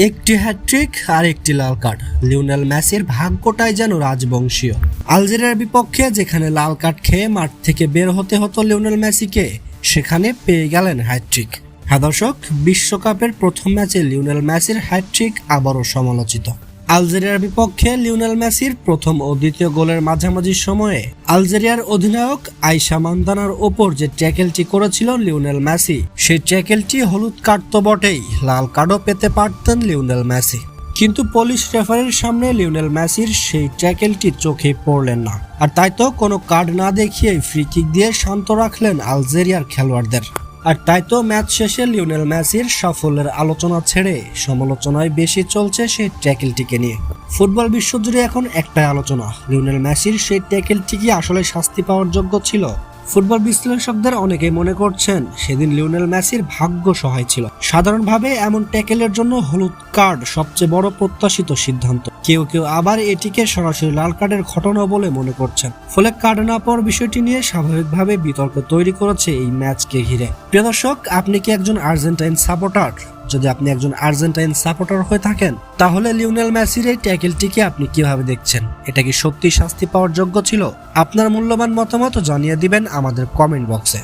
একটি হ্যাট্রিক আর একটি লাল card. Lionel মেসির ভাগ্যটাই যেন রাজবংশীয়। আলজেরিয়ার বিপক্ষে যেখানে লাল কার্ড খেয়ে মাঠ থেকে বের হতে হতো লিওনেল মেসিকে, সেখানে পেয়ে গেলেন হ্যাট্রিক। হ্যাঁ দর্শক, বিশ্বকাপের প্রথম ম্যাচে লিওনেল মেসির হ্যাট্রিক আবারও সমালোচিত। আলজেরিয়ার বিপক্ষে লিওনেল মেসির প্রথম ও দ্বিতীয় গোলের মাঝামাঝি সময়ে আলজেরিয়ার অধিনায়ক আইসা মান্দানার ওপর যে ট্যাকেলটি করেছিল লিওনেল মেসি, সেই ট্যাকেলটি হলুদ কার্ড তো বটেই, লাল কার্ডও পেতে পারতেন লিওনেল মেসি। কিন্তু পুলিশ রেফারির সামনে লিওনেল মেসির সেই ট্যাকেলটি চোখে পড়লেন না, আর তাই তো কোনো কার্ড না দেখিয়ে ফ্রি কিক দিয়ে শান্ত রাখলেন আলজেরিয়ার খেলোয়াড়দের। আর তাই তো ম্যাচ শেষে লিওনেল মেসির সাফল্যের আলোচনা ছেড়ে সমালোচনায় বেশি চলছে সেই ট্যাকেলটিকে নিয়ে। ফুটবল বিশ্বজুড়ে এখন একটাই আলোচনা, লিওনেল মেসির সেই ট্যাকেলটি কি আসলে শাস্তি পাওয়ার যোগ্য ছিল? ফুটবল বিশ্লেষকদের অনেকেই মনে করছেন সেদিন লিওনেল মেসির ভাগ্য সহায় ছিল। সাধারণভাবে এমন ট্যাকেলের জন্য হলুদ কার্ড সবচেয়ে বড় প্রত্যাশিত সিদ্ধান্ত। কেউ কেউ আবার এটিকে সরাসরি লাল কার্ডের ঘটনা বলে মনে করছেন। ফলে কার্ড না পাওয়ার বিষয়টি নিয়ে স্বাভাবিকভাবে বিতর্ক তৈরি করেছে এই ম্যাচকে ঘিরে। প্রিয় দর্শক, আপনি কি একজন আর্জেন্টাইন সাপোর্টার? যদি আপনি একজন আর্জেন্টাইন সাপোর্টার হয়ে থাকেন, তাহলে লিওনেল মেসির এই ট্যাকেলটিকে আপনি কিভাবে দেখছেন? এটা কি সত্যি শাস্তি পাওয়ার যোগ্য ছিল? আপনার মূল্যবান মতামত জানিয়ে দিবেন আমাদের কমেন্ট বক্সে।